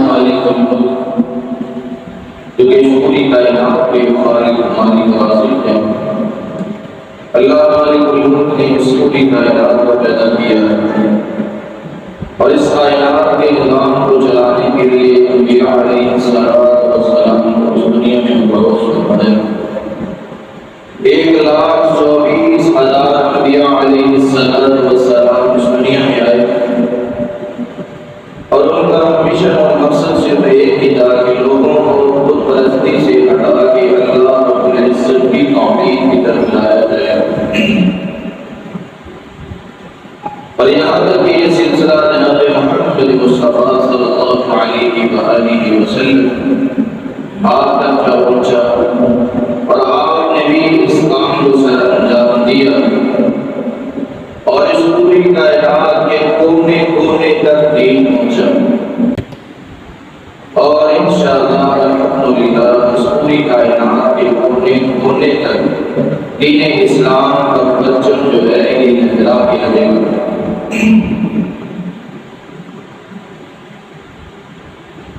مالک الملک جو کہ پوری کائنات کے خالق مالک رازق ہے۔ اللہ مالک الملک نے اس پوری کائنات کو پیدا کیا ہے اور اس کائنات کے نظام کو چلانے کے لیے انبیاء علیہ السلام کو اس دنیا میں مبعوث فرمایا۔ 1,24,000 انبیاء علیہ السلام اس دنیا میں آئے اور ان کا مشن اور مقصد صرف ایک ہی تھا کہ لوگوں کو بت پرستی سے ہٹا کے اللہ رب العزت کی توحید کی طرف لایا جائے۔ اور یہاں تک کہ یہ سلسلہ جناب محمد مصطفیٰ صلی اللہ علیہ وآلہ وسلم آپ تک جا پہنچا اور آپ نے بھی اس کام کو سر انجام دیا اور اس پوری کائنات کے کونے کونے تک دین پہنچا اور انشاءاللہ الحمدللہ اس پوری کائنات کے کونے کونے تک دین اسلام کا پرچم جو ہے یہ لہرا کے رہے گا۔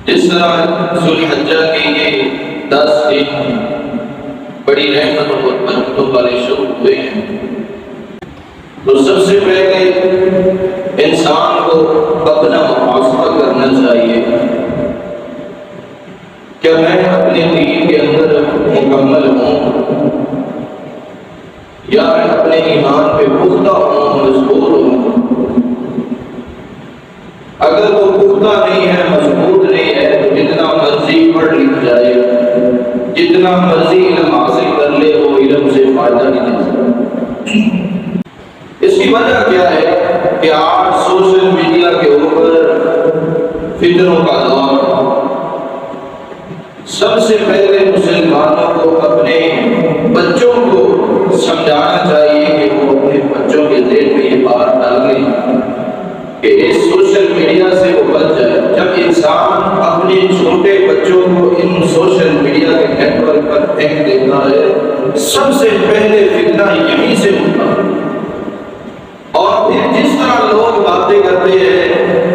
جس طرح ذوالحجہ کے یہ 10 دن بڑی رحمت اور برکتوں والے شروع ہوئے ہیں، تو سب سے پہلے انسان کو اپنا محاسبہ کرنا چاہیے کہ میں اپنے دین کے اندر مکمل ہوں یا میں اپنے ایمان پہ پختہ ہوں، مضبوط ہوں۔ اگر وہ پختہ نہیں ہے، مضبوط نہیں ہے، تو جتنا مرضی پڑھ لکھ جائے، جتنا مرضی علم حاصل کر لے، وہ علم سے فائدہ نہیں دے سکتا۔ اس کی وجہ کیا ہے کہ آج سوشل میڈیا کے اوپر فتنوں کا دور۔ سب سے پہلے مسلمانوں کو اپنے بچوں کو سمجھانا چاہیے کہ وہ اپنے بچوں کے ذہن میں یہ بات ڈالیں کہ اس سوشل میڈیا سے وہ بچ جائے۔ جب انسان اپنے چھوٹے بچوں کو ان سوشل میڈیا کے نیٹ ورک پر پھینک دیتا ہے، سب سے پہلے فتنہ یہیں سے ہوتا ہے۔ اور پھر جس طرح لوگ باتیں کرتے ہیں،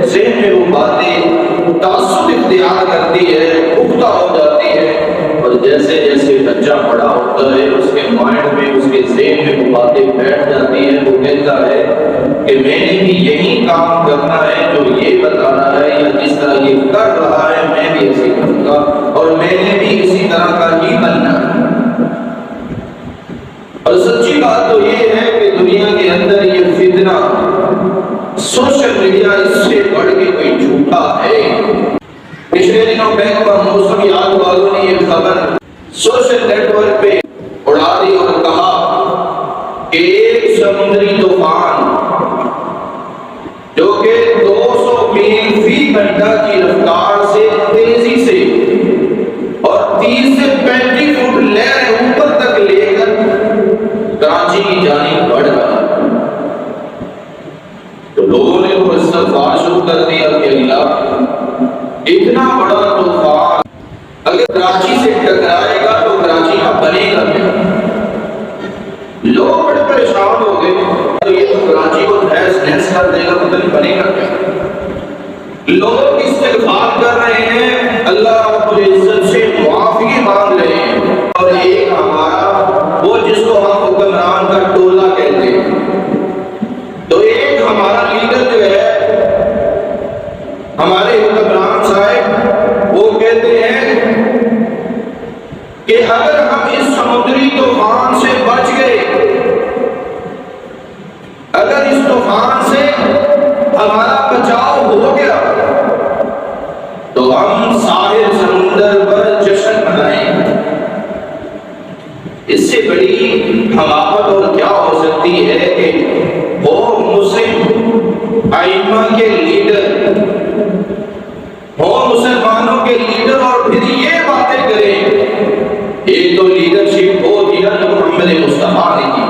ذہن میں وہ باتیں تعصب اختیار کرتی ہے، پختہ ہو جاتی ہے، اور جیسے جیسے بچہ بڑا ہوتا ہے اس کے مائنڈ میں، اس کے ذہن میں وہ باتیں بیٹھ جاتی ہیں۔ وہ کہتا ہے کہ میں نے بھی یہی کام کرنا ہے جو یہ بتا رہا ہے، یا جس طرح یہ کر رہا ہے میں بھی ایسے کروں گا، اور میں نے بھی اسی طرح کا ہی بننا ہے۔ اور سچی بات تو یہ ہے کہ دنیا کے اندر یہ فتنہ سوشل میڈیا اس سے بڑھ کے کوئی جھوٹا ہے۔ پچھلے دنوں بینک کا موسمیات والوں نے یہ خبر سوشل نیٹ ورک پہ اڑا دی اور کہا کہ ایک سمندری طوفان جو کہ 200 میل فی گھنٹہ کی رفتار سے تیزی سے اور 30 سے 35 فٹ لہر اوپر تک لے کر کراچی کی جانب بڑھ رہا، تو لوگوں نے وہ استغفار شروع کر دیا کہ اللہ اتنا بڑا طوفان اگر کراچی سے ٹکرائے گا تو کراچی کا بنے گا کیا؟ لوگ بڑے پریشان ہو گئے، تو یہ تو کراچی کو تہس نہس کر دے گا، تو بنے گا کیا؟ لوگ استغفار کر رہے ہیں، اللہ رب العزت سے معافی مانگ رہے ہیں، اور ایک ہمارا وہ جس کو ہم حکمران کا ٹولہ کہتے ہیں، تو ایک ہمارا لیڈر جو ہے، ہمارے حکمران صاحب، وہ کہتے ہیں کہ اگر ہم اس سمندری طوفان سے بچ گئے، اگر اس طوفان سے ہمارا بچاؤ ہو گیا، تو ہم ساحل سمندر پر جشن منائیں گے۔ اس سے بڑی حماقت اور کیا ہو سکتی ہے کہ وہ مسلم ائمہ کے لیڈر ہو، مسلمانوں کے لیڈر، اور پھر یہ باتیں کریں۔ ایک تو لیڈرشپ ہو دیا جو محمد مصطفیٰ نے کی،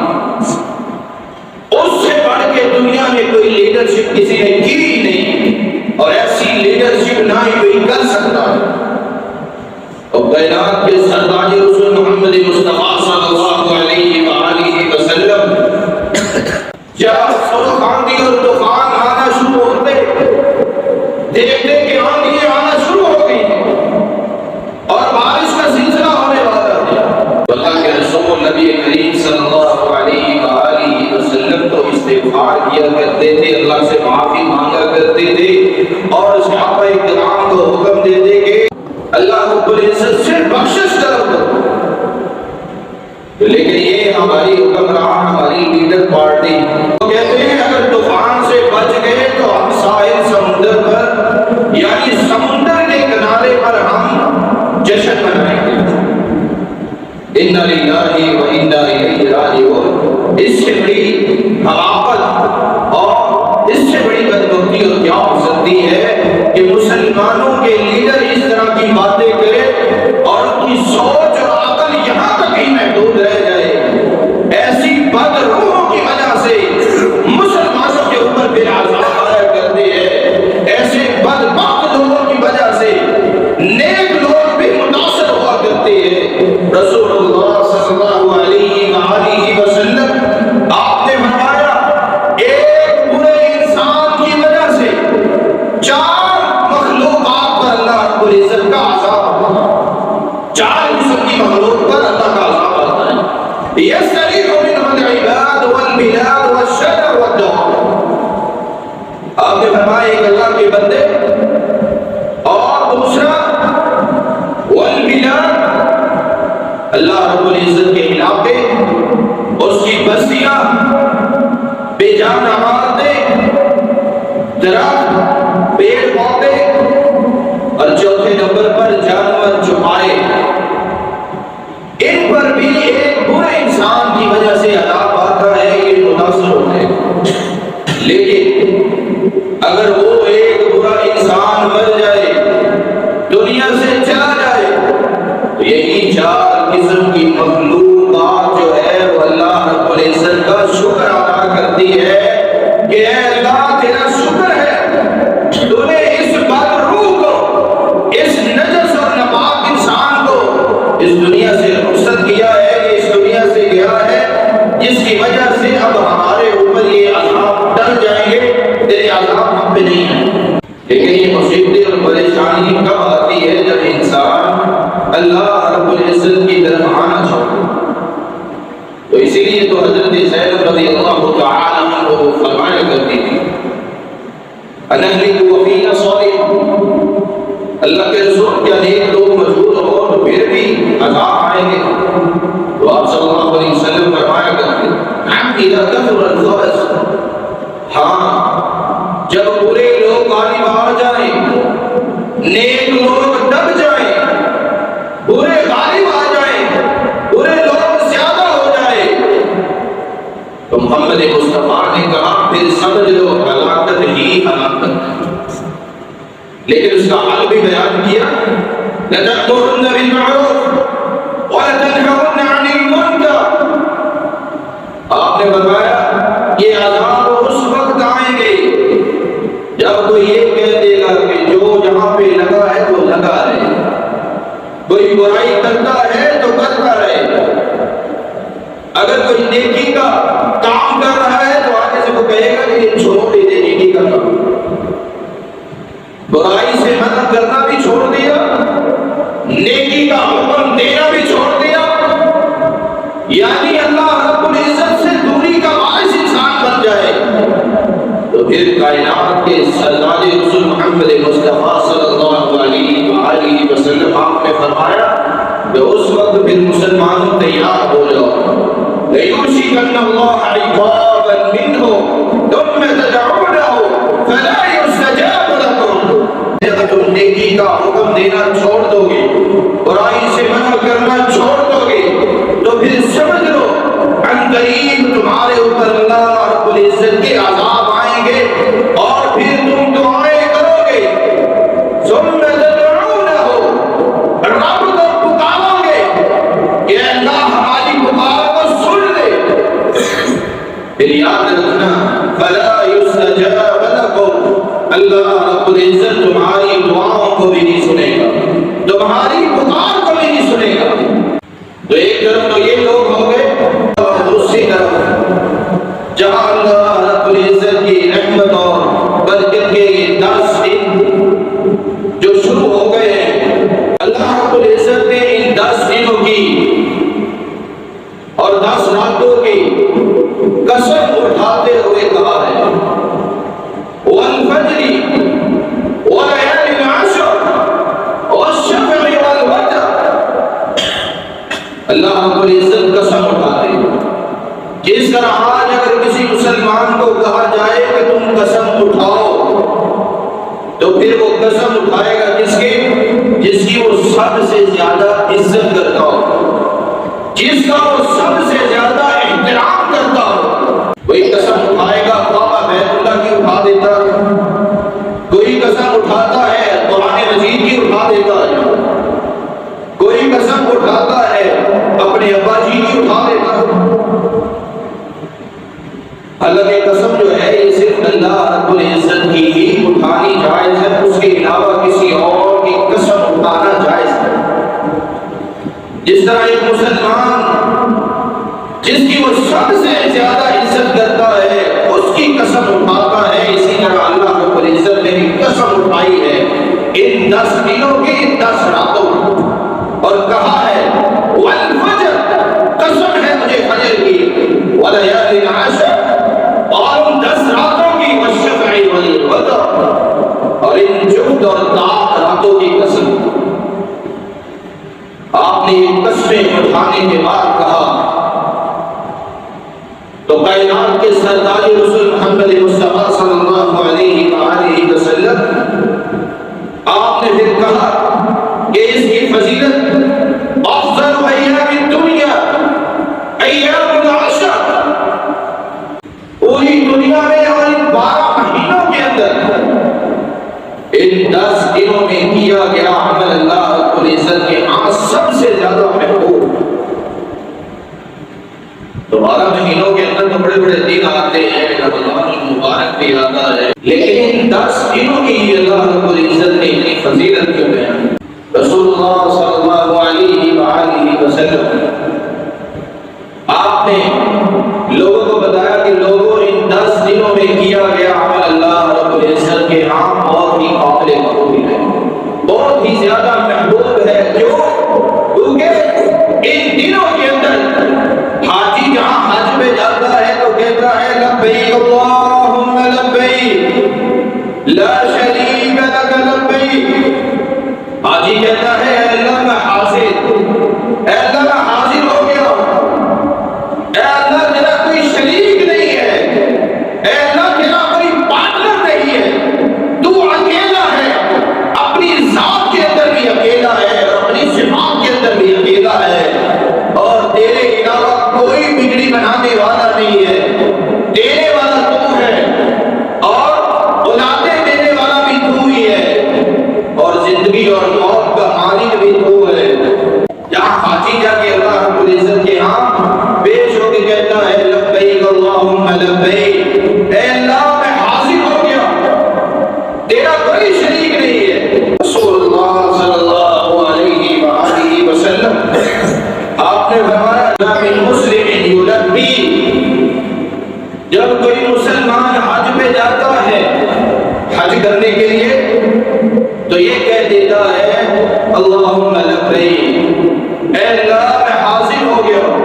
اس سے بڑھ کے دنیا میں کوئی لیڈرشپ کسی نے کی ہی نہیں، اور ایسی لیڈرشپ نہ ہی کوئی کر سکتا ہے۔ اور کائنات کے سردار رسول محمد مصطفیٰ صلی اللہ علیہ وآلہ وسلم جب سورخ آندھی اور طوفان آنا شروع ہوتے، دیکھتے کہ آندھی آنا شروع ہو العزت سے بخشش طلب کرو۔ لیکن یہ ہماری حکمران، ہماری لیڈر پارٹی وہ کہتے ہیں اگر طوفان سے بچ گئے تو ہم ساحل سمندر پر یعنی سمندر کے کنارے پر ہم جشن منائیں گے۔ اِنَّ لِلَّهِ وَإِنَّا إِلَيْهِ رَاجِعُونَ۔ اس سے بڑی حماقت اور اس سے بڑی بدبختی اور کیا ہو سکتی ہے کہ مسلمانوں کے لیڈر اس طرح کی باتیں کرے اور ان کی سوچ اور عقل یہاں تک ہی محدود رہ جائے۔ ایسی بد روحوں کی وجہ سے مسلمانوں کے اوپر بے عذاب آیا کرتے ہیں، ایسے بدبخت لوگوں کی وجہ سے نیک لوگ بھی متاثر ہوا کرتے ہیں۔ رسول اللہ صلی اللہ علیہ وآلہ وسلم آپ نے فرمایا ایک برے انسان کی وجہ سے 4 مخلوقات پر اللہ رب العزت کا عذاب ہوتا ہے۔ 4 قسم کی مخلوق پر اللہ کا عذاب آتا ہے۔ یستریح منہ العباد والبلاد والشجر والدواب۔ آپ نے فرمایا ایک اللہ کے بندے اور دوسرا والبلاد، اللہ رب العزت کے علاقے، اس کی بستیاں، بے جان عمارتیں، درخت، پیڑ پودے، اور چوتھے نمبر پر جانور چوپائے، ان پر بھی ایک برے انسان کی وجہ سے عذاب آتا ہے، یہ متاثر ہوتے ہیں۔ لیکن اگر وہ ایک برا انسان مر جائے، دنیا سے چلا جائے، تو یہی 4 قسم کی مخلوقات جو ہے وہ اللہ رب العزت کا شکر ادا کرتی ہے کہ اے اللہ تیرا شکر ہے تو نے اس بد روح کو، اس نجس اور ناپاک انسان کو اس دنیا سے رخصت کیا ہے، یہ اس دنیا سے گیا ہے، جس کی وجہ سے اب ہمارے اوپر یہ عذاب ڈل جائیں گے، تیرے عذاب ہم پہ نہیں ہیں۔ لیکن یہ مصیبتیں اور پریشانی کب آتی ہے؟ جب انسان اللہ رب العزت کی طرف آنا چاہتا ہے۔ تو اسی لیے تو حضرت زینب رضی اللہ تعالی عنہ کو فرمایا کرتی تھی انہلک وفینا صالح، اللہ کے رسول کیا نیک لوگ موجود ہو تو پھر بھی عذاب آئیں گے؟ تو آپ صلی اللہ علیہ وسلم فرمایا کرتے اذا کثر الخبث، ہاں جب برے لوگ غالب آ جائیں، نیک لوگ دب جائیں، برے غالب آ جائیں، برے لوگ زیادہ ہو جائیں، تو محمد مصطفیٰ نے کہا پھر سمجھ لو ہلاکت ہی ہلاکت ہے۔ لیکن اس کا حل بھی بیان کیا، لَتَأْمُرُنَّ بِالْمَعْرُوفِ وَلَتَنْهَوْنَ عَنِ الْمُنكَرِ۔ آپ نے بتایا یہ عذاب اس وقت آئیں گے جب کوئی یہ کہہ دے گا کہ جو جہاں پہ لگا ہے وہ لگا رہے، کوئی برائی کرتا ہے تو کرتا رہے، اگر کوئی نیکی کا کام کر رہا ہے تو آگے سے وہ کہے گا کہ یہ چھوڑ دے نیکی کا کام، برائی سے منع کرنا بھی چھوڑ دیا، نیکی کا حکم دینا بھی چھوڑ دیا، یعنی اللہ رب العزت سے دوری کا باعث انسان بن جائے، تو پھر کائنات کے سردار رسول محمد مصطفیٰ صلی اللہ علیہ وآلہ وسلم آپ نے فرمایا کہ اس وقت پھر مسلمانوں تیار ہو جاؤ، لَيُوشِكَنَّ اللَّهَ عِقَابًا مِّنْهُ ثُمَّ تَدْعُونَهُ فَلَا يُسْتَجَابُ لَكُمْ۔ جب تم نیکی کا حکم دینا چھوڑ دو گے، برائی سے منع کرنا چھوڑ دو گے، تو پھر سمجھ لو عنقریب تمہارے اوپر اللہ رب العزت کے عذاب آئیں گے، اور پھر تم دعائیں کرو گے، ثُمَّ تَدْعُونَهُ، رب کو پکارو گے کہ اللہ ہماری پکار کو سن لے، پھر یاد رکھنا فَلَا يُسْتَجَابَ لَكُمْ، اللہ رب العزت تمہاری دعاؤں کو بھی نہیں سنے گا، تمہاری پکار کو بھی نہیں سنے گا۔ تو ایک طرف تو یہ لوگ ہو گئے، اور دوسری طرف جہاں اللہ رب العزت کی رحمت اور برکت کے یہ 10 دن جو شروع ہو گئے ہیں، اللہ رب العزت نے ان 10 دنوں کی اور 10 راتوں کی قسم اٹھاتے ہوئے کہا ہے وَالْفَجْرِ وَلَيَالٍ عَشْرٍ، اللہ رب العزت قسم اٹھاتے ہیں۔ جس طرح آج اگر کسی مسلمان کو کہا جائے کہ تم قسم اٹھاؤ تو پھر وہ قسم اٹھائے گا جس کی وہ سب سے زیادہ عزت کرتا ہو، جس کا وہ سب سے زیادہ احترام کرتا ہو، کوئی قسم اٹھائے گا کعبہ بیت اللہ کی اٹھا دیتا ہے، کوئی قسم اٹھاتا ہے قرآن مجید کی اٹھا دیتا ہے، کوئی قسم اٹھاتا ہے اپنے ابا جی کی اٹھا دیتا ہے۔ حالانکہ قسم جو ہے یہ صرف اللہ رب العزت کی ہی اٹھانی جائز ہے، اس کے علاوہ کسی اور کی قسم اٹھانا جائز ہے۔ جس طرح ایک مسلمان جس کی وہ سب سے زیادہ عزت کرتا ہے اس کی قسم اٹھاتا ہے، اسی طرح اللہ رب العزت نے بھی قسم اٹھائی ہے ان 10 دنوں کی 10 راتوں اور کہا ہے والفجر، قسم ہے مجھے فجر کی، ولیال عشر، اور ان 10 راتوں کی، والشفع والوتر، اور ان جفت اور طاعت راتوں کی قسم۔ آپ نے یہ قسمیں اٹھانے کے بعد کہا تو کائنات کے سردار رسول محمد مصطفیٰ صلی اللہ علیہ وآلہ وسلم آپ نے پھر کہا کہ اس کی فضیلت افضل ایام الدنیا ایام العشر، پوری دنیا میں اور ان 12 مہینوں کے اندر ان 10 دنوں میں کیا گیا عمل اللہ رب العزت کے ہاں سب سے زیادہ محبوب۔ تو 12 مہینوں کے اندر تو بڑے بڑے دن آتے ہیں، رمضان المبارک بھی آتا ہے، لیکن ان 10 دنوں کی ہی اللہ رب العزت نے اتنی فضیلت کیوں بیان؟ رسول اللہ صلی اللہ علیہ وآلہ وسلم آپ نے لوگوں کو بتایا کہ لوگوں ان 10 دنوں میں کیا گیا عمل اللہ رب العزت کے ہاں بہت ہی قابل قبول ہے، بہت ہی زیادہ محبوب ہے۔ کیوں؟ کیونکہ ان دنوں کے اندر حاجی جہاں حج پہ جاتا ہے تو کہتا ہے لبیک اللہم لبیک لا شریک لک لبیک، حاجی کہتا ہے اے اللہ میں حاضر، اے اللہ میں حاضر ہو گیا ہوں، اے اللہ تیرا کوئی شریک نہیں ہے، اے اللہ تیرا کوئی پارٹنر نہیں ہے، تو اکیلا ہے، اپنی ذات کے اندر بھی اکیلا ہے اور اپنی صفات کے اندر بھی اکیلا ہے، اور تیرے علاوہ کوئی بگڑی بنانے والا نہیں ہے، دینے والا تو ہے اور اولادیں دینے والا بھی تو ہی ہے، اور زندگی اور موت کا مالک بھی تو ہے۔ جہاں حاجی جا کے اللہ رب العزت کے ہاں پیش ہو کے کہتا ہے لبیک اللہم لبیک، اے اللہ میں حاضر ہو گیا، تیرا کوئی شریک نہیں ہے۔ رسول اللہ صلی اللہ علیہ وآلہ وسلم آپ نے فرمایا من مسلم یلبی، جب کوئی مسلمان حج پہ جاتا ہے حج کرنے کے لیے تو یہ کہہ دیتا ہے اللہم لبیک، اے اللہ میں حاضر ہو گیا ہوں۔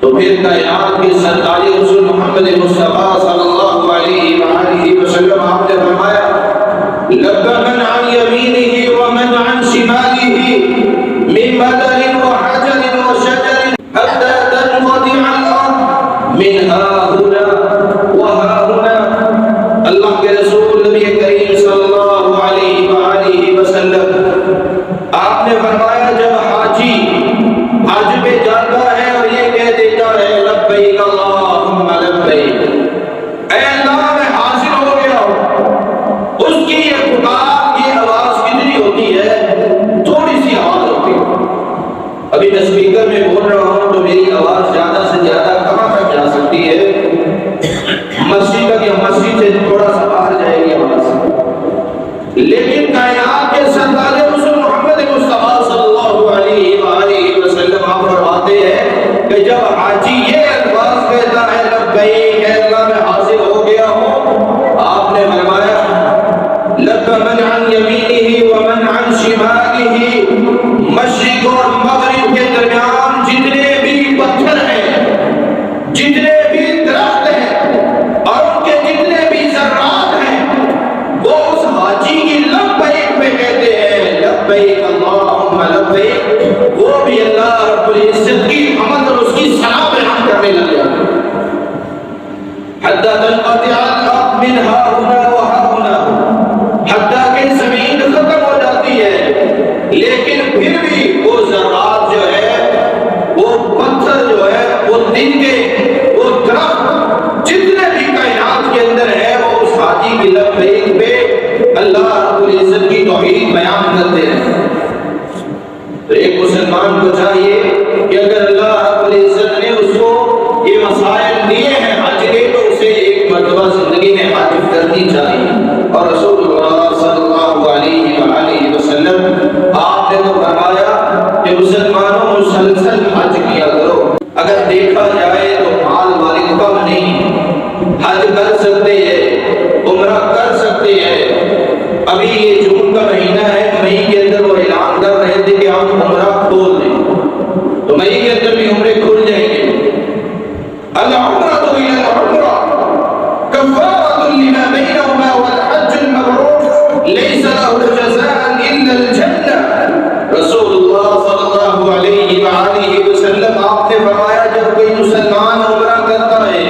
تو پھر کائنات کے سردار رسول محمد مصطفیٰ صلی اللہ علیہ وآلہ وسلم آپ نے فرمایا لب من عن یمینہ ومن عن شمالہ من بدر وحجر وشجر حتى تنقطع الارض من ها هنا وها هنا۔ اللہ کے رسول نبی کریم صلی اللہ علیہ وآلہ وسلم آپ نے فرمایا جب حاجی حج پہ جاتا ہے اور یہ کہہ دیتا ہے لبیک اللہم لبیک، اے اللہ میں حاضر ہو گیا ہوں، اس کی یہ پکار، یہ آواز کتنی ہوتی ہے؟ تھوڑی سی آواز ہوتی ہے۔ ابھی میں اسپیکر میں بول رہا ہوں تو میری آواز زیادہ سے زیادہ کہاں تک جا سکتی ہے؟ مسجد تک یا مسجد سے تھوڑا سا باہر جائے گی آواز، لیکن کائنات کے سردار رسول محمد مصطفیٰ صلی اللہ علیہ وآلہ وسلم آپ فرماتے ہیں کہ جب حاجی یہ الفاظ کہتا ہے لبیک، اے اللہ میں حاضر ہو گیا ہوں، آپ نے فرمایا لب من عن یمینہ ومن عن شمالہ، مشرق اور مغرب کے درمیان جتنے بھی پتھر ہیں، جتنے بھی درخت ہیں اور ان کے جتنے بھی ذرات ہیں، وہ اس حاجی کی لبیک پہ کہتے ہیں لبیک اللہم لبیک، وہ بھی اللہ رب العزت کی حمد اور اس کی ثنا بیان کرنے لگ جاتے ہیں۔ حتی تنقطع الارض من ها هنا و ها هنا، حتی کہ زمین ختم ہو جاتی ہے لیکن پھر بھی وہ ذرات جو ہے، وہ پتھر جو ہے، وہ دن کے وہ درخت جتنے بھی کائنات کے اندر ہے، وہ اس حاجی کی لبیک پہ اللہ رب العزت کی توحید بیان کرتے ہیں۔ تو ایک مسلمان کو چاہیے کہ اگر اللہ رب العزت نے اس کو یہ مسائل دیے ہیں حج کے، تو اسے ایک مرتبہ زندگی میں حج کرنی چاہیے۔ اور رسول اللہ صلی اللہ علیہ وآلہ وسلم آپ نے تو فرمایا کہ مسلمانوں مسلسل حج کیا کرو۔ اگر دیکھا جائے تو مال والے کم نہیں، حج کر سکتے ہیں، عمرہ کر سکتے ہیں۔ ابھی یہ جون کا مہینہ ہے، مئی کے اندر وہ اعلان کر رہے تھے کہ ہم عمرہ کھول دیں، تو مئی کے اندر بھی عمرے کھل جائیں گے۔ العمرۃ الی العمرہ کفارۃ لما بینہما والحج المبرور لیس لہ جزاء الا الجنہ۔ رسول اللہ صلی اللہ علیہ وآلہ وسلم آپ نے فرمایا جب کوئی مسلمان عمرہ کرتا ہے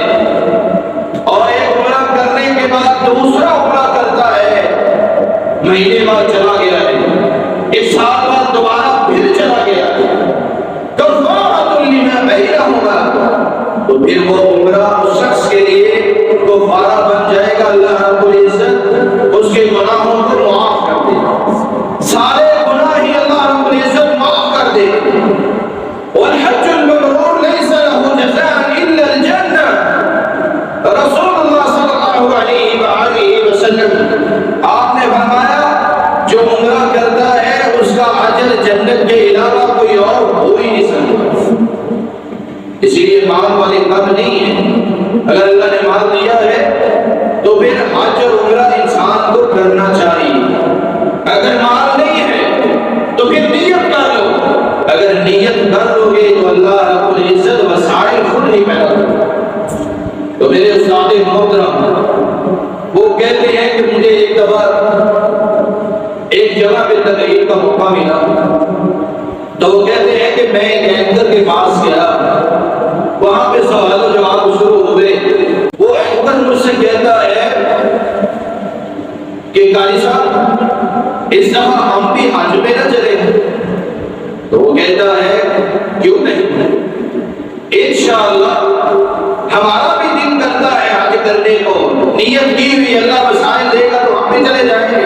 اور ایک عمرہ کرنے کے بعد دوسرا عمرہ کرتا ہے، مہینے بعد چلا گیا ہے، ایک سال بعد دوبارہ پھر چلا گیا ہے، کفارۃ لما بینہما، تو پھر وہ عمرہ اس شخص کے لیے کفارہ بن جائے گا۔ اللہ رب العزت اس کے گناہوں کو معاف کر دے گا، سارے گناہ ہی اللہ رب العزت معاف کر دے گا۔ والحج المبرور لیس لہ جزاء الا الجنہ۔ رسول اللہ صلی اللہ علیہ وآلہ وسلم آپ نے فرمایا جو عمرہ کرتا ہے اس کا اجر جنت کے علاوہ کوئی اور ہو ہی نہیں سکتا۔ اسی لیے مال والے کم نہیں ہیں، اگر اللہ نے مال دیا ہے تو پھر حج اور عمرہ انسان کو کرنا چاہیے۔ اگر مال نہیں ہے تو پھر نیت کر لو، اگر نیت کر لو گے تو اللہ رب العزت وسائل خود ہی پیدا کرے۔ تو میرے استاد محترم وہ کہتے ہیں کہ مجھے ایک دفعہ ایک جگہ پہ تقریر کا موقع ملا، تو وہ کہتے ہیں کہ میں ایک اینکر کے پاس گیا، وہاں پہ سوال و جواب شروع ہوئے۔ وہ اینکر مجھ سے کہتا ہے کہ قاری صاحب اس دفعہ ہم بھی حج پہ نہ چلے؟ تو وہ کہتا ہے کیوں نہیں، انشاءاللہ ہمارا بھی دن کرتا ہے حج کرنے کو، نیت کی ہوئی، اللہ وسائل دے گا تو ہم بھی چلے جائیں گے،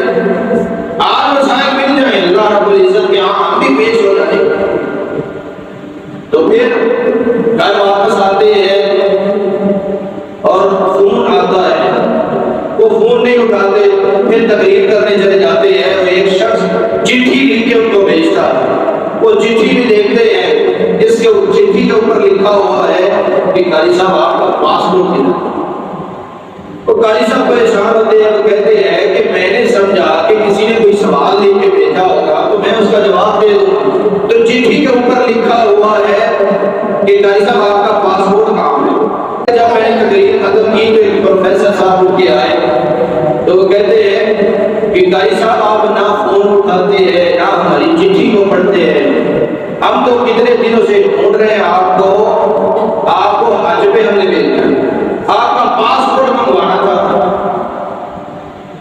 آج وسائل مل جائیں اللہ رب العزت کے ہاں ہم بھی پیش ہو جائیں گے۔ تو پھر گھر واپس آتے ہیں اور فون آتا ہے، وہ فون نہیں اٹھاتے، پھر تقریر کرنے چلے جاتے ہیں، اور ایک شخص چٹھی لکھ کے ان کو بھیجتا ہے، وہ چٹھی بھی دیکھتے ہیں، اس کے چٹھی کے اوپر لکھا ہوا ہے کہ قاری صاحب آپ کا پاسپورٹ کدھر؟ وہ قاری صاحب پریشان ہوتے ہیں، وہ کہتے ہیں کہ میں نے سمجھا کہ کسی نے کوئی سوال لکھ کے بھیجا ہوگا تو میں اس کا جواب دے دوں، تو چٹھی کے اوپر لکھا ہوا ہے کہ قاری صاحب آپ کا پاسپورٹ کہاں ہے؟ جب میں نے تقریر ختم کی تو ایک پروفیسر صاحب اٹھ کے آئے، تو وہ کہتے ہیں کہ قاری صاحب آپ نہ فون اٹھاتے ہیں نہ ہماری چٹھی کو پڑھتے ہیں، ہم تو کتنے دنوں سے ڈھونڈ رہے ہیں آپ کو حج پہ ہم نے بھیجنا ہے، آپ کا پاسپورٹ منگوانا تھا۔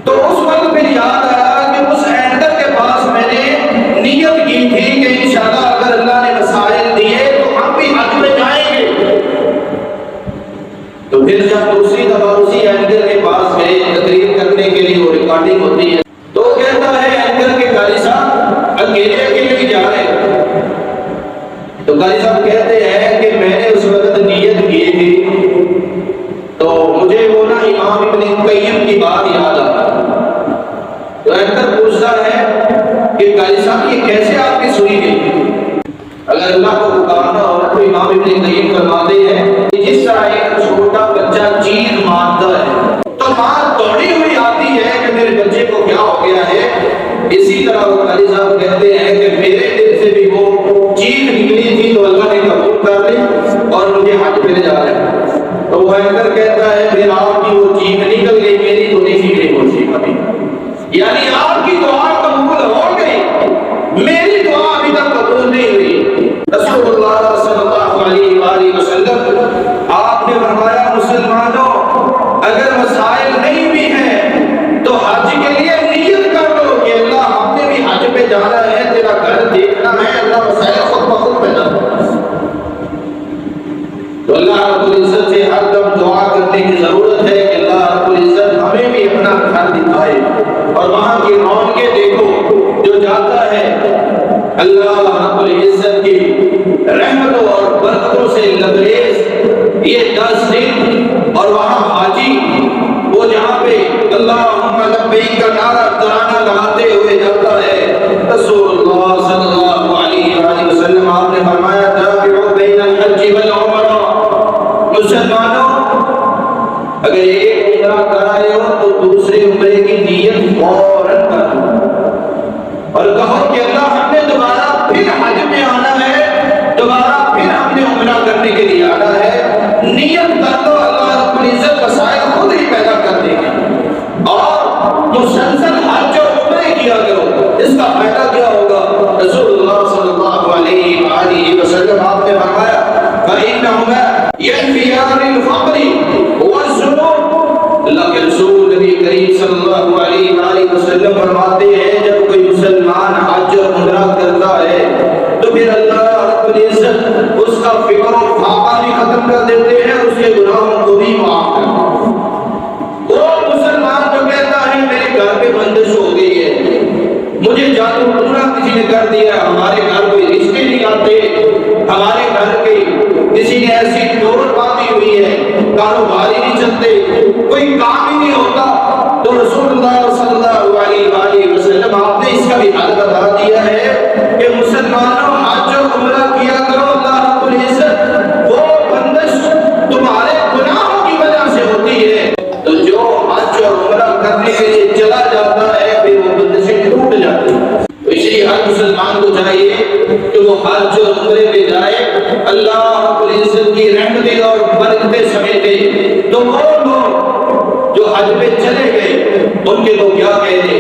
تو اس وقت پھر یاد آیا کہ اس اینکر کے پاس میں نے نیت کی تھی کہ انشاءاللہ اگر اللہ نے وسائل دیے تو ہم بھی حج پہ جائیں گے۔ تو پھر جب دوسری دفعہ اسی اینکر کے پاس گئے تقریر کرنے کے لیے، وہ ریکارڈنگ ہوتی ہے، تو کہتا ہے اینکر کے قاری صاحب اکیلے اکیلے بھی جا رہے ہیں؟ تو قاری صاحب کہتے ہیں کہ میں نے اس وقت نیت کی تھی تو مجھے وہ نا امام ابن قیم کی بات یاد آتا، تو اینکر پوچھتا ہے کہ قاری صاحب یہ کیسے آپ کی سنی گئی؟ اگر اللہ کو پکارنا ہو تو امام ابن قیم فرماتے ہیں کہ جس طرح ایک چھوٹا بچہ چیخ مارتا ہے تو ماں دوڑی ہوئی آتی ہے کہ میرے بچے کو کیا ہو گیا ہے، اسی طرح وہ قاری صاحب کہتے ہیں کہ میرے دل سے بھی وہ چیخ نکلی تھی تو اللہ نے قبول کر لی اور مجھے حج پہ جا رہے ہیں۔ تو وہ اینکر کہتا ہے پھر آپ کی وہ چیخ نکل گئی، میری تو نہیں پہنچی کبھی، یعنی آپ کی دعا قبول ہو گئی، میری دعا ابھی تک قبول نہیں ہوئی۔ رسول اللہ صلی اللہ علیہ وآلہ وسلم آپ نے فرمایا مسلمانوں اگر مسائل نہیں بھی ہیں تو حج کے لیے نیت کر لو کہ اللہ ہم نے بھی حج پہ جانا ہے، تیرا گھر دیکھنا ہے، اللہ مسائل خود بخود پیدا کرنا۔ تو اللہ رب العزت سے ہر دم دعا کرنے کی ضرورت ہے کہ اللہ رب العزت ہمیں بھی اپنا گھر دکھائے اور وہاں کی رونقیں دیکھو۔ جو جاتا ہے اللہ رب العزت کی رحمتوں اور برکتوں سے لبریز یہ 10 دن، اور وہاں حاجی وہ جہاں پہ اللہم لبیک کا نعرہ ترانہ لگاتے ہوئے جاتا ہے، رسول اللہ صلی اللہ علیہ وآلہ وسلم آپ نے فرمایا تابعوا بین الحج والعمرہ، مسلمانوں اگر ایک عمرہ کرائے ہو تو دوسرے عمرے کی نیت فوراً کر دو اور کہو کہ اللہ ہم نے دوبارہ پھر حج میں آنا ہے، دوبارہ پھر ہم نے عمرہ کرنے کے لیے آنا ہے، نیت کر دو، اللہ رب العزت مسائل خود ہی پیدا کر دے گا۔ اور مسلسل حج اور عمرے کیا کرو، اس کا فائدہ کیا ہوگا؟ رسول اللہ صلی اللہ علیہ وآلہ وسلم آپ نے فرمایا فَإِنَّهُمَا يَنْفِيَانِ الْفَقْرِ وَالذُّنُوبِ، اللہ کے رسول نبی کریم صلی اللہ علیہ وآلہ وسلم فرماتے ہیں جب کوئی مسلمان حج اور عمرہ کرتا ہے تو پھر اللہ رب العزت اس کا فکر و فاقہ بھی ختم کر دیتے ہیں، اس کے گناہوں کو بھی معاف کر دیتے ہیں۔ وہ مسلمان جو کہتا ہے میرے گھر پہ بندش ہو گئی ہے، مجھے جادو ٹونا کسی نے کر دیا، ہمارے گھر کوئی رشتے نہیں آتے، ہمارے گھر کے کسی نے ایسی ٹور باندھی ہوئی ہے، کاروبار ہی نہیں چلتے، کوئی کام ہی نہیں ہوتا، تو رسول اللہ صلی اللہ علیہ وآلہ وسلم آپ نے اس کا بھی حل بتا دیا ہے کہ مسلمانوں حج و عمرہ کیا کرو، اللہ رب العزت وہ بندش تمہارے گناہوں کی وجہ سے ہوتی ہے، تو جو حج اور عمرہ کرنے کے لیے چلا جاتا ہے پھر وہ بندشیں ٹوٹ جاتی ہیں۔ تو اس لیے ہر مسلمان کو چاہیے کہ وہ حج اور عمرے پہ جائے، اللہ رب العزت کی رحمتیں اور برکتیں سمیٹے۔ تو وہ لوگ جو حج پہ چلے گئے ان کے تو کیا کہنے،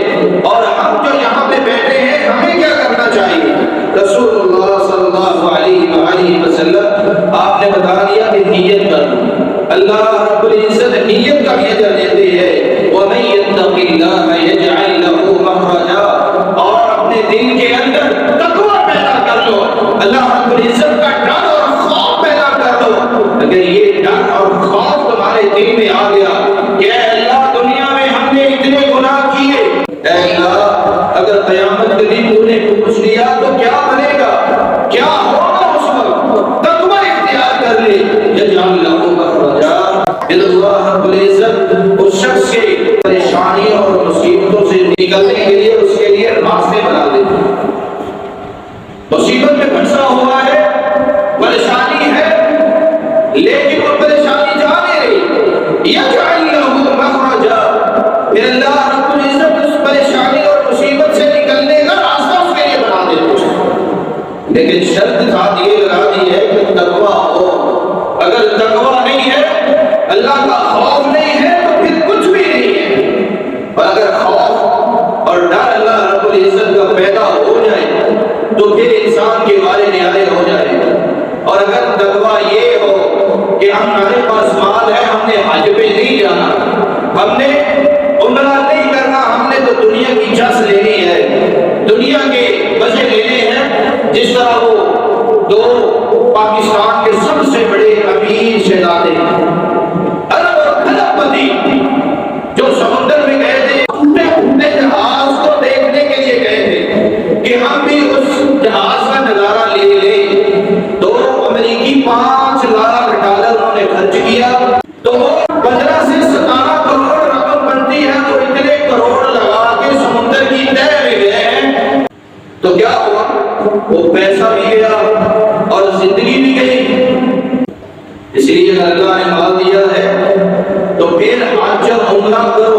اور ہم جو یہاں پہ بیٹھے ہیں ہمیں کیا کرنا چاہیے؟ رسول اللہ صلی اللہ علیہ وآلہ وسلم آپ نے بتا دیا کہ نیت کر، اللہ رب العزت نیت کا بھی اجر دیتے ہیں، وَمَن يَتَّقِ اللَّهَ يَجْعَل لَّهُ مَخْرَجًا، اور اپنے دل کے اندر تقویٰ پیدا کر لو، اللہ رب العزت کا ڈر اور خوف پیدا کر دو۔ اگر یہ ڈر اور خوف تمہارے دل میں آ گیا کہ اے اللہ دنیا میں ہم نے اتنے گناہ کیے، اے اللہ اگر قیامت کے دن تو نے پوچھ لیا تو کیا بنے گا، کیا ہوگا اس وقت، تقویٰ اختیار کر لے، یجعل لہ مخرجا، اللہ رب العزت اس شخص کے پریشانیوں اور مصیبتوں سے نکلنے کے لیے اس کے لیے راستے بنا دیتے ہیں۔ مصیبت میں پھنسا ہوا ہے، پریشانی ہے، لیکن وہ پریشانی جا نہیں رہی، یجعل لہ مخرجا، پھر اللہ رب العزت اس پریشانی اور مصیبت سے نکلنے کا راستہ اس کے لیے بنا دیتے ہیں، لیکن شرط ساتھ یہ لگا دی ہے کہ تقویٰ ہو۔ اگر تقویٰ نہیں ہے، اللہ کا خوف نہیں ہے تو پھر کچھ بھی نہیں ہے، اور اگر خوف اور ڈر اللہ رب العزت کا پیدا ہو جائے تو پھر انسان کے بارے نیارے ہو جائے گا۔ اور اگر تقویٰ یہ ہو کہ ہمارے پاس مال ہے، ہم نے حج پہ نہیں جانا، ہم نے عمرہ نہیں کرنا، ہم نے تو دنیا کی چس لینی ہے، دنیا کے مزے لینے ہیں، جس طرح وہ دو پاکستان کے سب سے بڑے امیر شہزادے ارب اور خلق پتی جو سمندر میں گئے تھے، ٹوٹے جہاز کو دیکھنے کے لیے گئے تھے کہ ہم بھی اس جہاز کا نظارہ لے لیں، تو امریکی 5 لاکھ ڈالر انہوں نے خرچ کیا، تو وہ 15 سے 17 کروڑ رقم بنتی ہے، تو اتنے کروڑ لگا کے سمندر کی تہ میں گئے ہیں، تو کیا ہوا؟ وہ پیسہ بھی گیا اور زندگی بھی گئی۔ اس لیے اللہ نے مال دیا ہے تو پھر حج اور عمرہ کرو۔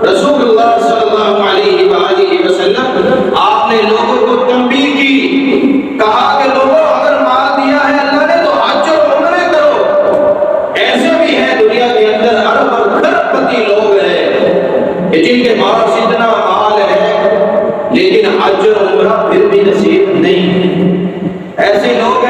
رسول اللہ صلی اللہ علیہ وآلہ وسلم آپ نے لوگوں کو تنبیہ کی، کہا کہ لوگوں اگر مال دیا ہے اللہ نے تو حج اور عمرے کرو۔ ایسے بھی ہیں دنیا کے اندر ارب اور خرب پتی لوگ ہیں کہ جن کے پاس اتنا مال ہے لیکن حج اور عمرہ پھر بھی نصیب نہیں۔ ایسے لوگ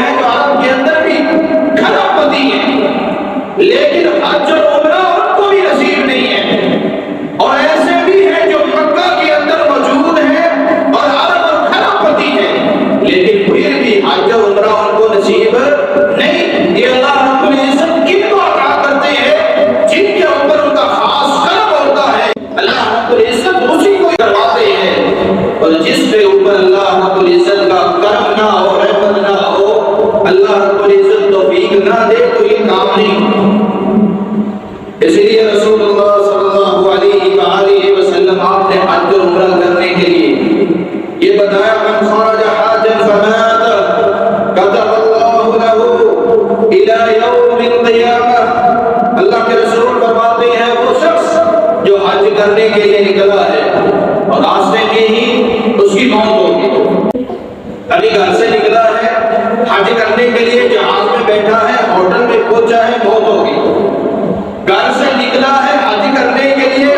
اور جس پہ اوپر اللہ رب العزت کا کرم نہ ہو، رحمت نہ ہو، اللہ رب العزت توفیق نہ دے تو یہ کام نہیں۔ اس لیے رسول اللہ صلی اللہ علیہ وآلہ وسلم آپ نے حج اور عمرہ کرنے کے لیے یہ بتایا، من خرج حاجا فمات كتب اللہ له الى یوم القیامہ۔ اللہ کے رسول فرماتے ہیں وہ شخص جو حج کرنے کے لیے نکلا ہے اور راستے میں ہی اس کی موت ہوگی، ابھی گھر سے نکلا ہے حج کرنے کے لیے، جہاز میں بیٹھا ہے، ہوٹل میں پہنچا ہے، موت ہوگی۔ گھر سے نکلا ہے حج کرنے کے لیے،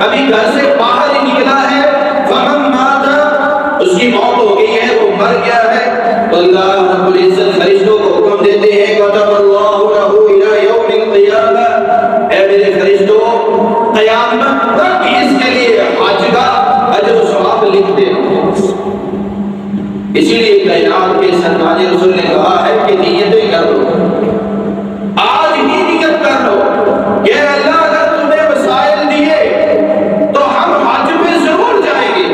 ابھی گھر سے باہر ہی نکلا ہے، فمن مات، اس کی موت ہو گئی ہے، وہ مر گیا ہے، تو اللہ رب العزت فرشتوں کو حکم دیتے ہیں، كتب اللہ له الى یوم القیامہ، اے میرے فرشتوں قیامت تک اس کے لیے حج کا اجر و ثواب لکھتے ہیں۔ اسی لیے کائنات کے سرکار رسول نے کہا ہے کہ نیتیں کر لو، آج ہی نیت کر لو کہ اللہ اگر تمہیں وسائل دیے تو ہم حج پہ ضرور جائیں گے۔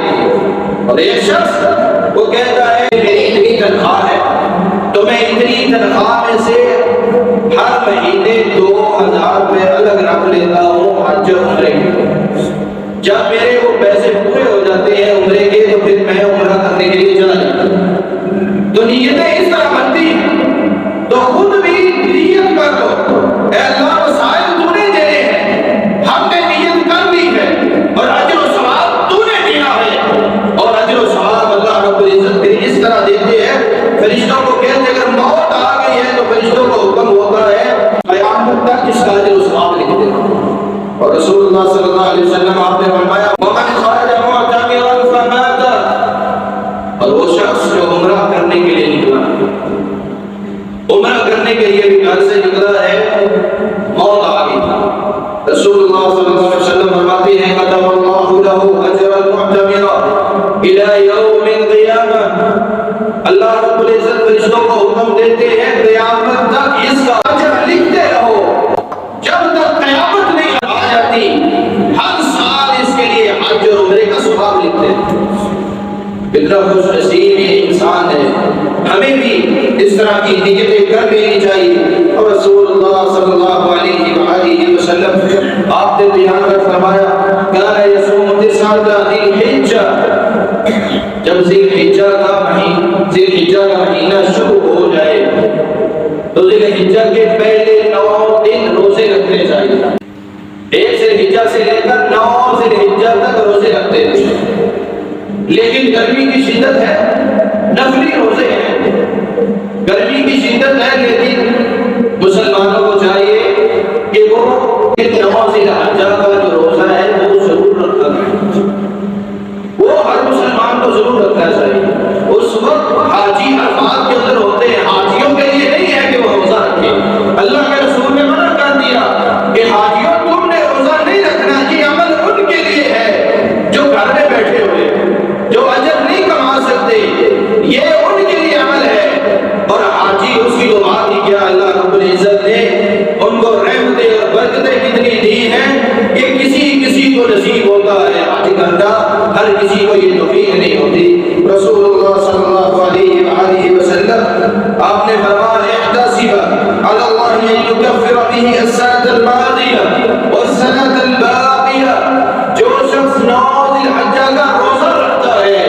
اور ایک شخص وہ کہتا ہے میری اتنی تنخواہ ہے تو میں اتنی تنخواہ میں سے ہر مہینے 2000 روپے الگ رکھ لیتا ہوں حج اور عمرے کے، جب میرے وہ پیسے پورے ہو جاتے ہیں عمرے کے تو پھر میں عمرہ کرنے کے لیے چلا جاتا ہوں۔ تو نیتیں اس طرح بنتی ہیں، تو خود بھی نیت کر لو، اے اللہ وسائل تو نے دینے ہیں، ہم نے نیت کر لی ہے، اور اجر و ثواب تو نے دینا ہے، اور اجر و ثواب اللہ رب العزت پھر اس طرح دیتے ہیں، فرشتوں کو کہتے اگر موت آ گئی ہے تو فرشتوں کو حکم ہوتا ہے قیامت تک اس کا اجر و ثواب لکھ دینا۔ اور رسول اللہ صلی اللہ علیہ وسلم آپ نے فرمایا وَمَنْ خَرَجَ مُعْتَمِرًا فَمَاتَ، اور وہ شخص جو عمرہ کرنے کے لیے نکلا، عمرہ کرنے کے لیے بھی گھر سے نکلا ہے، موت آ گئی، رسول اللہ صلی اللہ علیہ وسلم فرماتے ہیں كتب اللہ له اجر المعتمر الى یوم القیامہ، اللہ رب العزت فرشتوں کو حکم دیتے ہیں قیامت تک اس کا اجر لکھتے رہو، جب تک قیامت نہیں آ جاتی ہر سال اس کے لیے حج اور عمرے کا ثواب لکھتے ہیں۔ کتنا خوش نصیب یہ انسان ہے، ہمیں بھی اس طرح کی نیتیں کر لینی چاہیے۔ اور رسول اللہ صلی اللہ علیہ وآلہ وسلم آپ نے بیان کر فرمایا کان یصوم تسعۃ ذی الحجہ، جب ذی الحجہ کا مہینہ شروع ہو جائے تو ذی الحجہ کے پہلے 9 دن روزے رکھنے چاہیے، 1 ذی الحجہ سے لے کر 9 ذی الحجہ تک روزے رکھتے ہیں، لیکن گرمی کی شدت ہے، نفلی روزے ہیں، گرمی کی شدت ہے، لیکن مسلمانوں کو چاہیے کہ وہ 9 ذی الحجہ کا جو روزہ ہے وہ ضرور رکھا کریں، وہ ہر مسلمان کو ضرور رکھنا چاہیے۔ اس وقت حاجی عرفات کے اندر ہوتے ہیں، حاجیوں کے لیے نہیں ہے کہ وہ روزہ رکھیں، اللہ کے رسول نے منع کر دیا کہ حاجیوں تم نے روزہ نہیں رکھنا، یہ عمل ان کے لیے ہے جو گھر میں بیٹھے ہوئے، جو اجر نہیں کما سکتے، یہ ان کے لیے عمل ہے۔ اور حاجی اس کی تو بات ہی کیا، اللہ رب العزت نے ان کو رحمتیں اور برکتیں کتنی دی ہیں کہ کسی کو نصیب ہوتا ہے حج کرنا، ہر کسی کو یہ توفیق نہیں ہوتی۔ رسول اللہ صلی اللہ علیہ وآلہ وسلم آپ نے فرمایا احتسب علی اللہ ان یکفر به السنۃ الماضیہ والسنۃ الباقیہ، جو شخص 9 ذی الحجہ کا روزہ رکھتا ہے،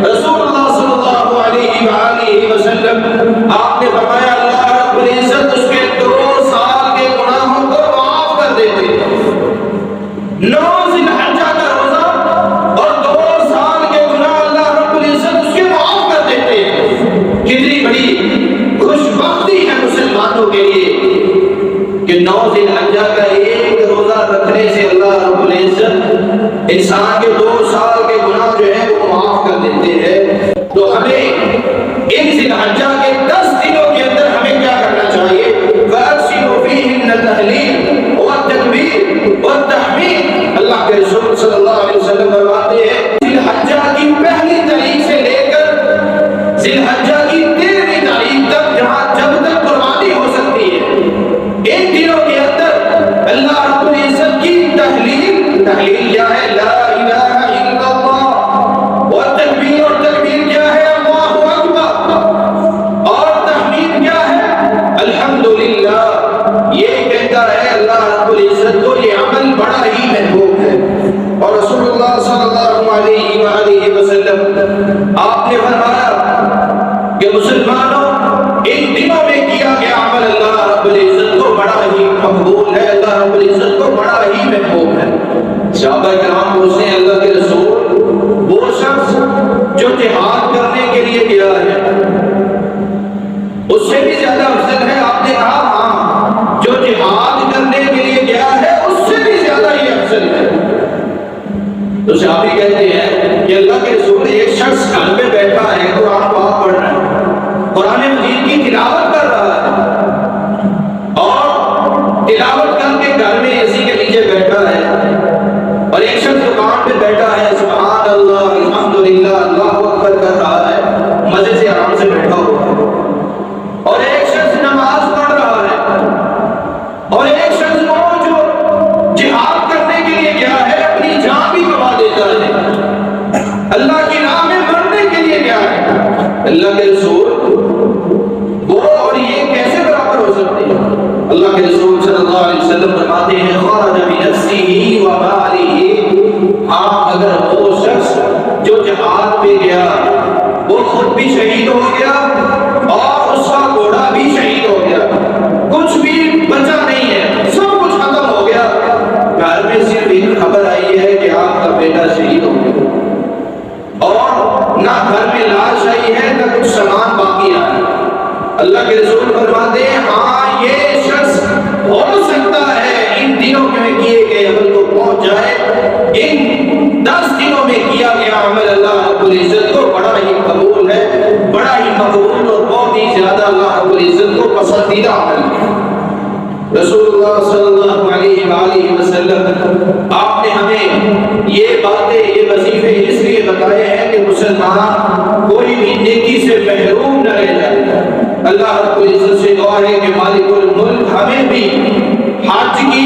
رسول اللہ صلی اللہ علیہ وآلہ وسلم آپ نے فرمایا اللہ رب العزت اس کے 2 سال کے گناہوں کو معاف کر دیتے ہیں۔ 9 ذی الحجہ کا روزہ اور 2 سال کے گناہ اللہ رب العزت اس کے معاف کر دیتے ہیں۔ کتنی بڑی خوش بختی ہے مسلمانوں کے لیے کہ 9 ذی الحجہ کا ایک روزہ رکھنے سے اللہ رب العزت انسان کے 2 سال کے گناہ جو ہیں وہ معاف کر دیتے ہیں۔ تو ہمیں ان ذی الحجہ کے 10 دنوں کے اندر ہمیں کیا کرنا چاہیے؟ فَأَكْثِرُوا فِيهِنَّ التَّهْلِيلَ وَالتَّكْبِيرَ وَالتَّحْمِيدَ، اللہ کے رسول صلی اللہ علیہ وسلم فرماتے ہیں ذی الحجہ کی پہلی تاریخ سے لے کر ذی الحجہ کی 13ویں تاریخ تک، جہاں جب تک قربانی ہو سکتی ہے، ان دنوں کے اندر اللہ رب العزت کی تحلیل کیا ہے؟ لا الہ الا اللہ، والتکبیر آپ نے فرمایا کہ مسلمانوں ان دنوں میں کیا گیا عمل اللہ رب العزت کو بڑا ہی مقبول ہے، اللہ رب العزت کو بڑا ہی محبوب ہے۔ صحابہ کرام پوچھتے ہیں اللہ کے رسول، وہ شخص جو جہاد کرنے کے لیے گیا ہے اس سے بھی زیادہ افضل ہے؟ آپ نے کہا ہاں، جو جہاد کرنے کے لیے گیا ہے اس سے بھی زیادہ ہی افضل ہے۔ تو صحابی کہتے ہیں کہ اللہ کے رسول، ایک شخص گھر میں بیٹھا ہے، قرآن پاک پڑھ رہا ہے، قرآن مجید کی تلاوت کر رہا ہے، اور تلاوت کر کے گھر میں اسی کے نیچے بیٹھا ہے، اور ایک شخص دکان پہ بیٹھا ہے، سبحان اللہ الحمدللہ اللہ اکبر کر رہا ہے، مزے سے آرام سے بیٹھا ہوا ہے، اور ایک شخص نماز پڑھ رہا ہے، اور ایک شخص وہ جو جہاد کرنے کے لیے گیا ہے اپنی جان بھی گوا دیتا ہے، اللہ کی راہ میں مرنے کے لیے گیا ہے۔ اللہ کے رسول، وہ اور یہ کیسے برابر ہو سکتے ہیں؟ اللہ کے رسول صلی اللہ علیہ وسلم فرماتے ہیں خرج بنفسه وماله، ہاں اگر وہ شخص جو جہاد پہ گیا وہ خود بھی شہید ہو گیا اور اس کا گھوڑا بھی شہید ہو گیا، کچھ بھی بچا نہیں ہے، سب کچھ ختم ہو گیا، گھر میں صرف ایک خبر آئی ہے کہ آپ کا بیٹا شہید ہو گیا، اور نہ گھر میں لاش آئی ہے نہ کچھ سامان باقی آیا۔ اللہ کے رسول فرماتے ہیں ہاں یہ شخص ہو سکتا ہے ان دنوں میں کیے گئے عمل کو پہنچ جائے، ان 10 دنوں میں کیا گیا عمل اللہ رب العزت کو بڑا ہی قبول ہے، بڑا ہی مقبول اور بہت ہی زیادہ اللہ رب العزت کو پسندیدہ عمل ہے۔ رسول اللہ صلی اللہ علیہ وآلہ وسلم آپ نے ہمیں یہ باتیں، یہ وظیفے اس لیے بتائے ہیں کہ مسلمان کوئی بھی نیکی سے محروم نہ رہ جائے۔ اللہ رب العزت سے دعا ہے کہ مالک الملک ہمیں بھی حج کی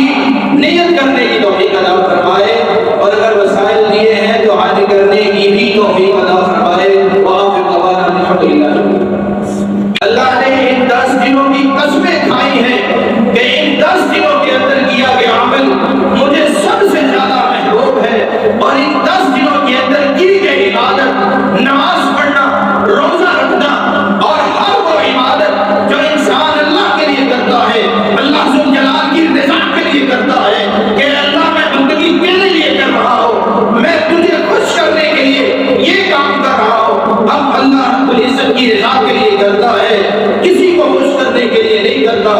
نیت کرنے کی توفیق عطا فرمائے، اور اگر وسائل دیے ہیں تو حج کرنے کی بھی توفیق عطا فرمائے۔ وآخر دعوانا الحمدللہ۔ اللہ نے ان 10 دنوں کی قسمیں کھائی ہیں کہ ان 10 دنوں کے اندر کیا گیا عمل مجھے سب سے زیادہ محبوب ہے، اور ان 10 دنوں کے اندر کی گئی عبادت، نماز پڑھنا، روزہ رکھنا، اور ہر وہ عبادت جو انسان اللہ کے لیے کرتا ہے، اللہ ذوالجلال کی رضا کے لیے کرتا ہے کہ اللہ میں بندگی تیرے لیے کر رہا ہوں، میں تجھے خوش کرنے کے لیے یہ کام کر رہا ہوں، اب اللہ رب العزت کی رضا کے لیے کرتا ہے، کسی کو خوش کرنے کے لیے نہیں کرتا۔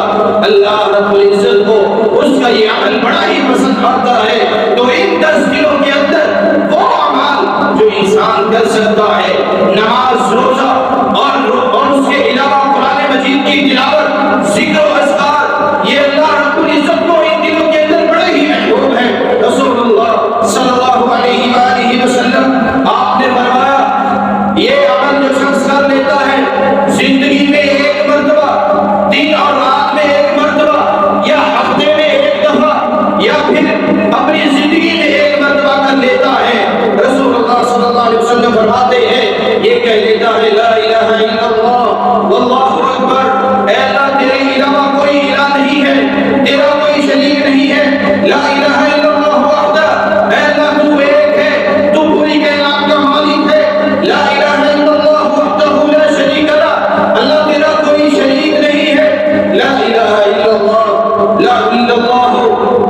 اللہ رب العزت کو اس کا یہ عمل بڑا ہی پسند آتا ہے۔ تو ان 10 دنوں کے اندر وہ اعمال جو انسان کر سکتا ہے، نماز، روزہ اور اس کے علاوہ قرآن مجید کی تلاوت، ذکر و اذکار، یہ اللہ رب العزت کو ان دنوں کے اندر بڑے ہی محبوب ہے۔ رسول اللہ صلی اللہ علیہ وآلہ وسلم آپ نے فرمایا یہ عمل جو شخص کر لیتا ہے زندگی میں ایک مرتبہ، دن اور رات میں ایک مرتبہ، یا ہفتے میں ایک دفعہ، یا پھر اپنی زندگی میں ایک مرتبہ کر لیتا ہے، رسول اللہ صلی اللہ علیہ وسلم فرماتے ہیں یہ کہہ لیتا ہے لا الہ الا اللہ واللہ اکبر، اے اللہ تیرے علاوہ کوئی الہ نہیں ہے، تیرا کوئی شریک نہیں ہے، لا الہ الا اللہ وحدہ، اے اللہ تو ایک ہے، تو پوری کائنات کا مالک ہے، لا الہ الا اللہ وحدہ لا شریک لہ، اللہ تیرا کوئی شریک نہیں ہے، لا الہ الا اللہ، لا الا اللہ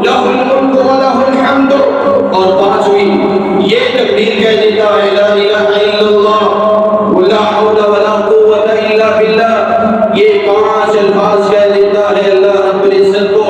لہ الملک و لہ الحمد، اور پانچویں یہ تکبیر کہہ دیتا ہے لا الہ الا اللہ ولا حول ولا قوت الا باللہ، یہ 5 الفاظ کہہ دیتا ہے اللہ رب العزت کو،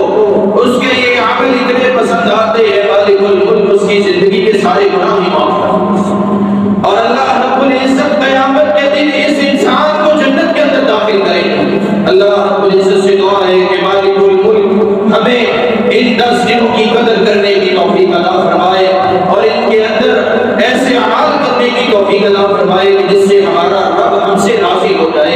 اس کے یہ عمل اتنے پسند آتے ہیں مالک الملک اس کی زندگی کے سارے گناہ ہی معاف کر، اور اللہ رب العزت قیامت کے دن اس انسان کو جنت کے اندر داخل کرے گا۔ اللہ رب العزت سے دعا ہے کہ مالک الملک ہمیں ان 10 دنوں کی قدر کرنے کی توفیق عطا فرمائے، اور ان کے اندر ایسے اعمال کرنے کی توفیق عطا فرمائے کہ جس سے ہمارا رب ہم سے راضی ہو جائے۔